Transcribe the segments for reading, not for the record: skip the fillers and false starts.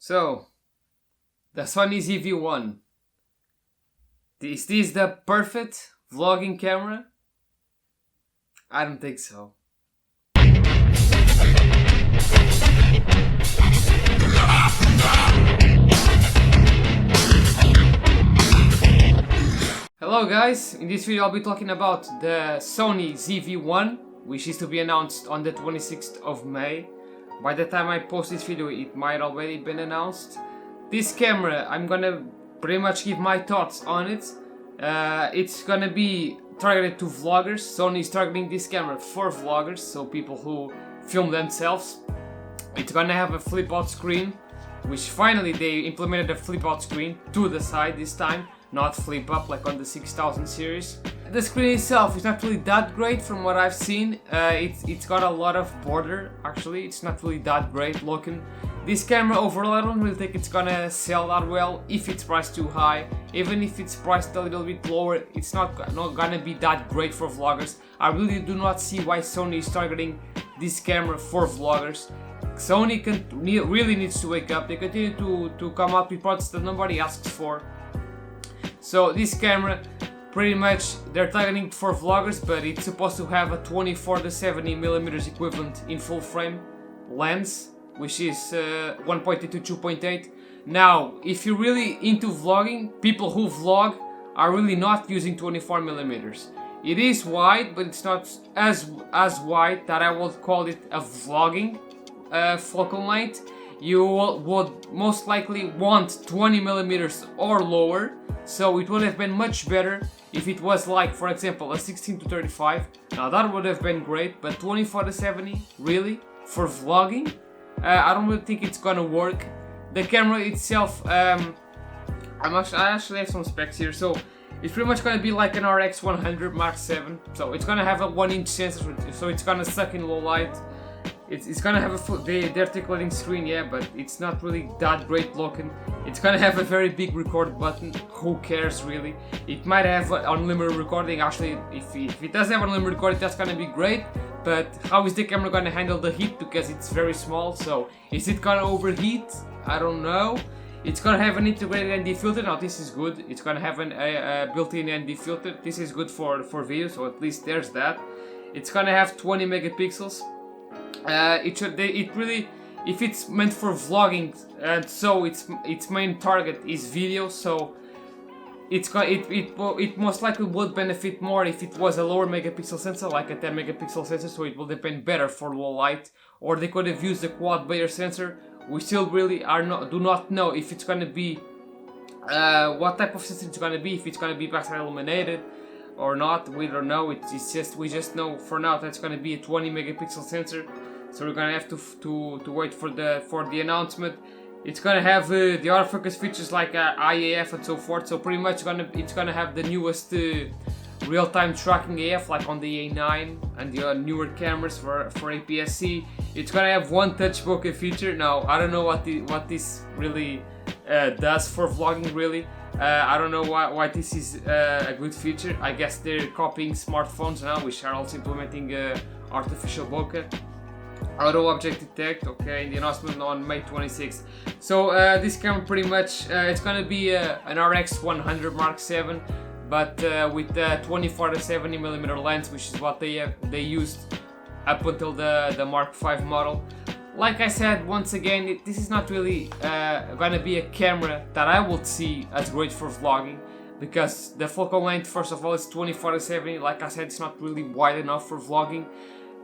So, the Sony ZV1. Is this the perfect vlogging camera? I don't think so. Hello guys, in this video I'll be talking about the Sony ZV1, which is to be announced on the 26th of May. By the time I post this video it might already been announced. This camera, I'm gonna pretty much give my thoughts on it. It's gonna be targeted to vloggers. Sony is targeting this camera for vloggers, so people who film themselves. It's gonna have a flip out screen, which finally they implemented a flip out screen to the side this time, not flip up like on the 6000 series. The screen itself is not really that great from what I've seen. It's got a lot of border, actually. It's not really that great looking. This camera overall, I don't really think it's gonna sell that well if it's priced too high. Even if it's priced a little bit lower, it's not gonna be that great for vloggers. I really do not see why Sony is targeting this camera for vloggers. Sony really needs to wake up. They continue to come up with products that nobody asks for. So this camera, pretty much they're targeting for vloggers, but it's supposed to have a 24-70mm equivalent in full frame lens, which is 1.8 to 2.8. Now, if you're really into vlogging, people who vlog are really not using 24mm. It is wide, but it's not as wide that I would call it a vlogging focal length. You would most likely want 20mm or lower, so it would have been much better if it was like, for example, a 16-35. Now that would have been great, but 24-70, really? For vlogging? I don't really think it's gonna work. The camera itself, I actually have some specs here, so it's pretty much gonna be like an RX 100 Mark 7. So it's gonna have a 1-inch sensor, so it's gonna suck in low light. It's gonna have the articulating screen, yeah, but it's not really that great looking. It's gonna have a very big record button. Who cares, really? It might have unlimited recording. Actually, if it does have unlimited recording, that's gonna be great. But how is the camera gonna handle the heat? Because it's very small. So is it gonna overheat? I don't know. It's gonna have an integrated ND filter. Now this is good. It's gonna have a built-in ND filter. This is good for video. So at least there's that. It's gonna have 20 megapixels. If it's meant for vlogging, and so its main target is video, so it most likely would benefit more if it was a lower megapixel sensor, like a 10 megapixel sensor, so it will depend better for low light. Or they could have used the quad Bayer sensor. We still really do not know if it's gonna be what type of sensor it's gonna be, if it's gonna be backside illuminated or not. We don't know. We just know for now that it's gonna be a 20 megapixel sensor. So we're gonna have to wait for the announcement. It's gonna have the autofocus features like IAF and so forth. So pretty much it's gonna have the newest real-time tracking AF, like on the A9 and the newer cameras for APS-C. It's gonna have one touch bokeh feature. Now I don't know what this really does for vlogging, really. I don't know why this is a good feature. I guess they're copying smartphones now, which are also implementing artificial bokeh. Auto object detect, okay, the announcement on May 26th. So this camera pretty much, it's gonna be an RX 100 Mark 7, but with the 24-70mm lens, which is what they used up until the Mark 5 model. Like I said, once again, this is not really gonna be a camera that I would see as great for vlogging, because the focal length, first of all, is 24-70. Like I said, it's not really wide enough for vlogging.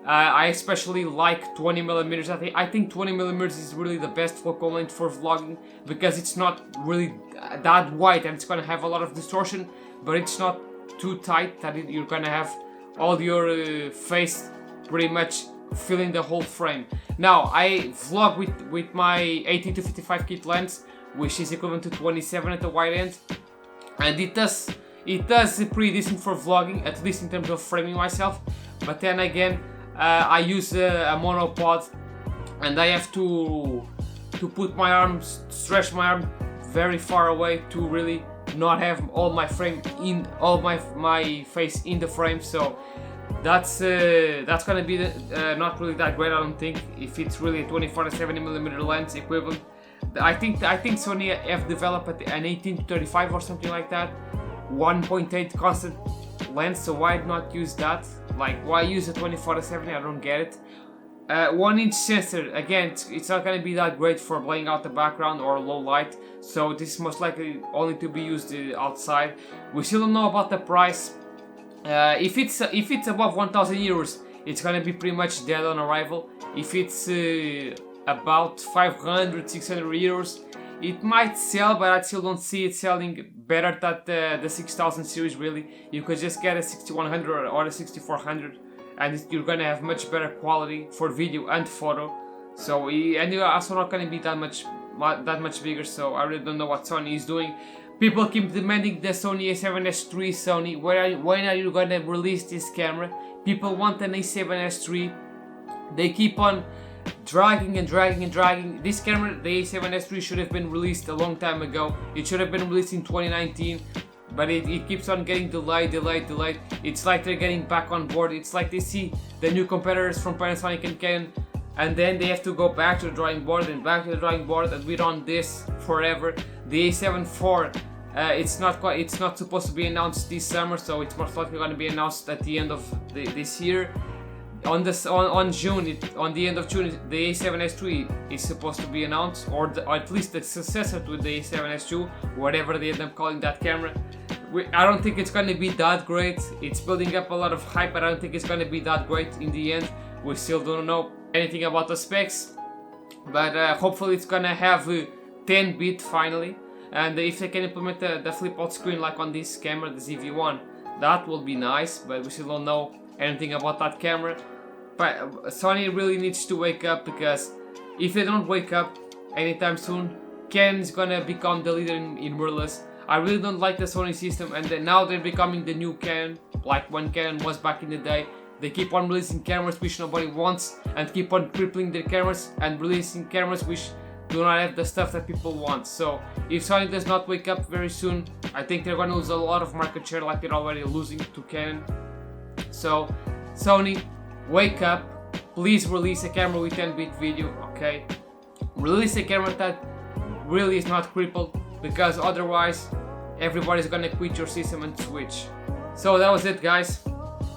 I especially like 20mm. I think 20mm is really the best focal length for vlogging, because it's not really that wide and it's gonna have a lot of distortion, but it's not too tight that you're gonna have all your face pretty much filling the whole frame. Now I vlog with my 18-55 kit lens, which is equivalent to 27 at the wide end, and it does pretty decent for vlogging, at least in terms of framing myself. But then again, I use a monopod, and I have to put my arms, stretch my arm very far away to really not have all my face in the frame. So that's gonna be not really that great, I don't think, if it's really a 24-70mm lens equivalent. I think Sony have developed an 18-35 or something like that, 1.8 constant lens. So why not use that? Like, why use a 24-70? I don't get it. 1-inch sensor, again, it's not going to be that great for blurring out the background or low light, so this is most likely only to be used outside. We still don't know about the price. If it's above 1,000 euros, it's going to be pretty much dead on arrival. If it's about 500, 600 euros, it might sell, but I still don't see it selling better than the 6000 series. Really, you could just get a 6100 or a 6400, and you're gonna have much better quality for video and photo. So and you're also not gonna be that much bigger. So I really don't know what Sony is doing. People keep demanding the Sony A7S III. Sony, when are you gonna release this camera? People want an A7S III. They keep on dragging and dragging and dragging. This camera, the A7S III, should have been released a long time ago. It should have been released in 2019. But it keeps on getting delayed. It's like they're getting back on board. It's like they see the new competitors from Panasonic and Canon, and then they have to go back to the drawing board and back to the drawing board, and we're on this forever. The A7 IV, it's not supposed to be announced this summer, so it's most likely going to be announced at the end of this year. On the end of June, the A7S III is supposed to be announced, or at least the successor to the A7S II, whatever they end up calling that camera. I don't think it's going to be that great. It's building up a lot of hype, but I don't think it's going to be that great in the end. We still don't know anything about the specs, but hopefully it's going to have 10-bit finally. And if they can implement the flip-out screen like on this camera, the ZV1, that will be nice, but we still don't know anything about that camera. But Sony really needs to wake up, because if they don't wake up anytime soon, Canon is gonna become the leader in mirrorless. I really don't like the Sony system, and now they're becoming the new Canon, like when Canon was back in the day. They keep on releasing cameras which nobody wants, and keep on crippling their cameras and releasing cameras which do not have the stuff that people want. So if Sony does not wake up very soon, I think they're gonna lose a lot of market share, like they're already losing to Canon. So Sony, wake up, please release a camera with 10-bit video, okay? Release a camera that really is not crippled, because otherwise everybody's gonna quit your system and switch. So that was it, guys.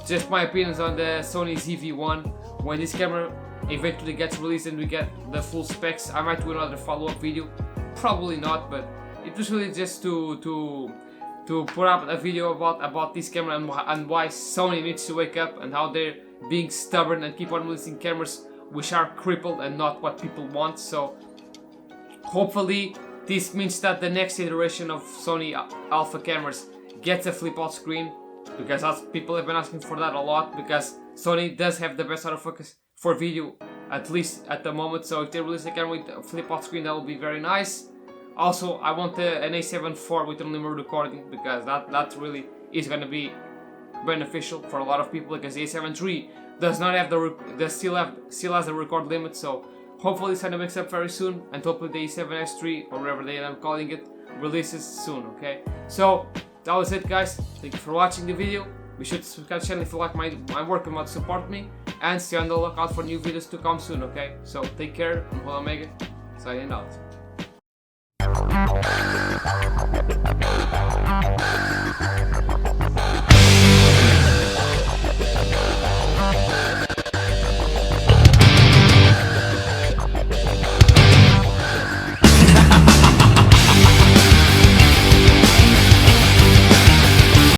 Just my opinions on the Sony ZV1. When this camera eventually gets released and we get the full specs, I might do another follow-up video. Probably not, but it was really just to put up a video about this camera and why Sony needs to wake up, and how they're being stubborn and keep on releasing cameras which are crippled and not what people want. So hopefully this means that the next iteration of Sony Alpha cameras gets a flip-out screen, because people have been asking for that a lot, because Sony does have the best autofocus for video, at least at the moment. So if they release a camera with a flip-out screen, that would be very nice. Also, I want an A7 IV with unlimited recording, because that really is going to be beneficial for a lot of people, because the A7 III does not have still has the record limit. So hopefully Sony wakes up very soon, and hopefully the A7S III, or whatever they end up calling it, releases soon, okay? So that was it, guys. Thank you for watching the video. Be sure to subscribe to the channel if you like my work and want to support me, and stay on the lookout for new videos to come soon, okay? So take care, UNHOLY-OMEGA, signing out.